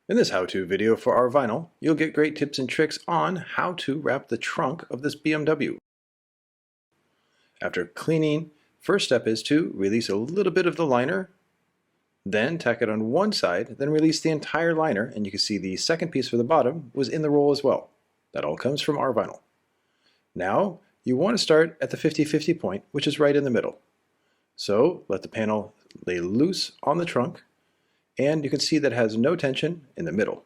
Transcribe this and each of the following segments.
In this how-to video for our vinyl, you'll get great tips and tricks on how to wrap the trunk of this BMW. After cleaning, first step is to release a little bit of the liner, then tack it on one side, then release the entire liner, and you can see the second piece for the bottom was in the roll as well. That all comes from our vinyl. Now, you want to start at the 50-50 point, which is right in the middle. So, let the panel lay loose on the trunk, and you can see that it has no tension in the middle.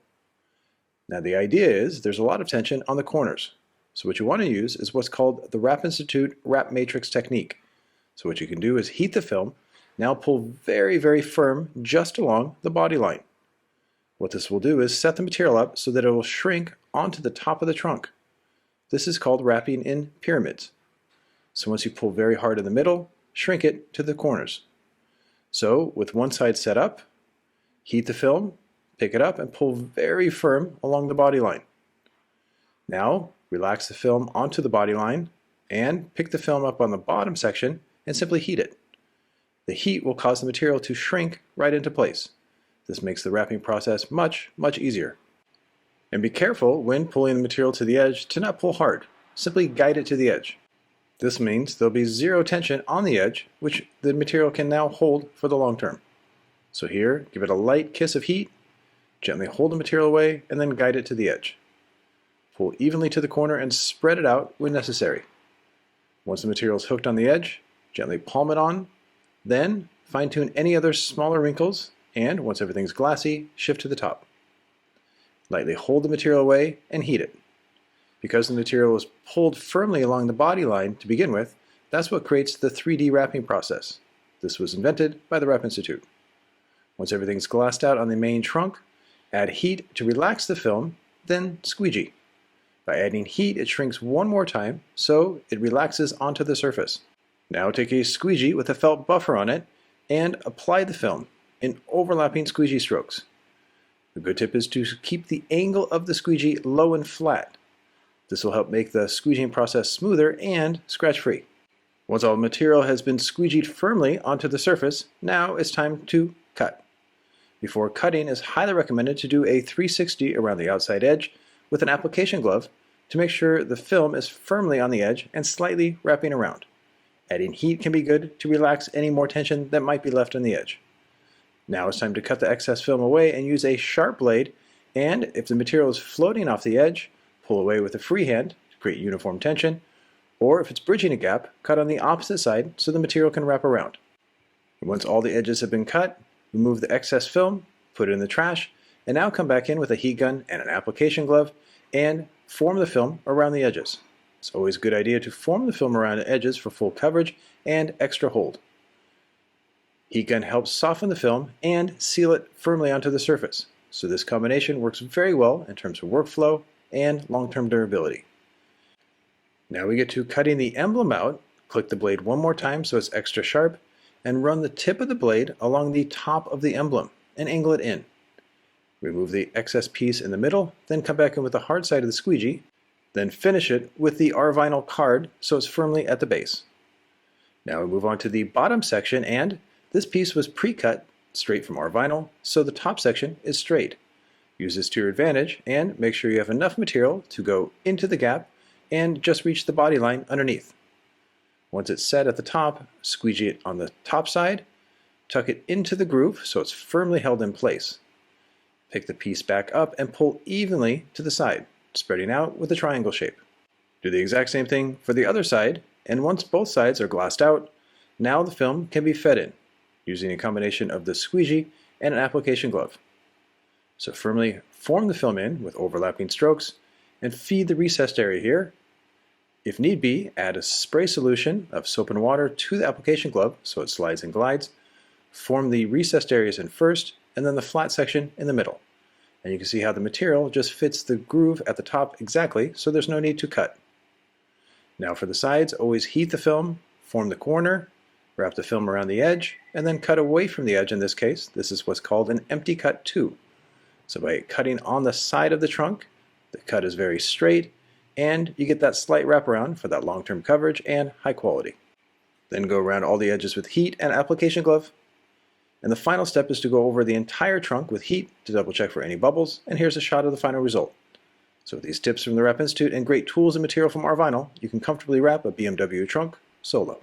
Now the idea is there's a lot of tension on the corners. So what you want to use is what's called the Wrap Institute Wrap Matrix technique. So what you can do is heat the film, now pull very, very firm just along the body line. What this will do is set the material up so that it will shrink onto the top of the trunk. This is called wrapping in pyramids. So once you pull very hard in the middle, shrink it to the corners. So with one side set up, heat the film, pick it up, and pull very firm along the body line. Now, relax the film onto the body line and pick the film up on the bottom section and simply heat it. The heat will cause the material to shrink right into place. This makes the wrapping process much, much easier. And be careful when pulling the material to the edge to not pull hard. Simply guide it to the edge. This means there'll be zero tension on the edge, which the material can now hold for the long term. So here, give it a light kiss of heat, gently hold the material away, and then guide it to the edge. Pull evenly to the corner and spread it out when necessary. Once the material is hooked on the edge, gently palm it on, then fine-tune any other smaller wrinkles, and once everything's glassy, shift to the top. Lightly hold the material away and heat it. Because the material is pulled firmly along the body line to begin with, that's what creates the 3D wrapping process. This was invented by the Wrap Institute. Once everything's glassed out on the main trunk, add heat to relax the film, then squeegee. By adding heat, it shrinks one more time, so it relaxes onto the surface. Now take a squeegee with a felt buffer on it and apply the film in overlapping squeegee strokes. A good tip is to keep the angle of the squeegee low and flat. This will help make the squeegeeing process smoother and scratch-free. Once all the material has been squeegeed firmly onto the surface, now it's time to cut. Before cutting, it's highly recommended to do a 360 around the outside edge with an application glove to make sure the film is firmly on the edge and slightly wrapping around. Adding heat can be good to relax any more tension that might be left on the edge. Now it's time to cut the excess film away and use a sharp blade, and if the material is floating off the edge, pull away with a free hand to create uniform tension, or if it's bridging a gap, cut on the opposite side so the material can wrap around. And once all the edges have been cut, remove the excess film, put it in the trash, and now come back in with a heat gun and an application glove and form the film around the edges. It's always a good idea to form the film around the edges for full coverage and extra hold. Heat gun helps soften the film and seal it firmly onto the surface. So this combination works very well in terms of workflow and long-term durability. Now we get to cutting the emblem out. Click the blade one more time so it's extra sharp, and run the tip of the blade along the top of the emblem and angle it in. Remove the excess piece in the middle, then come back in with the hard side of the squeegee, then finish it with the Rvinyl card so it's firmly at the base. Now we move on to the bottom section, and this piece was pre-cut straight from Rvinyl, so the top section is straight. Use this to your advantage and make sure you have enough material to go into the gap and just reach the body line underneath. Once it's set at the top, squeegee it on the top side, tuck it into the groove so it's firmly held in place. Pick the piece back up and pull evenly to the side, spreading out with a triangle shape. Do the exact same thing for the other side, and once both sides are glassed out, now the film can be fed in, using a combination of the squeegee and an application glove. So firmly form the film in with overlapping strokes and feed the recessed area here. If need be, add a spray solution of soap and water to the application glove so it slides and glides. Form the recessed areas in first, and then the flat section in the middle. And you can see how the material just fits the groove at the top exactly, so there's no need to cut. Now for the sides, always heat the film, form the corner, wrap the film around the edge, and then cut away from the edge in this case. This is what's called an empty cut 2. So by cutting on the side of the trunk, the cut is very straight, and you get that slight wraparound for that long-term coverage and high quality. Then go around all the edges with heat and application glove. And the final step is to go over the entire trunk with heat to double check for any bubbles, and here's a shot of the final result. So with these tips from the Wrap Institute and great tools and material from Rvinyl, you can comfortably wrap a BMW trunk solo.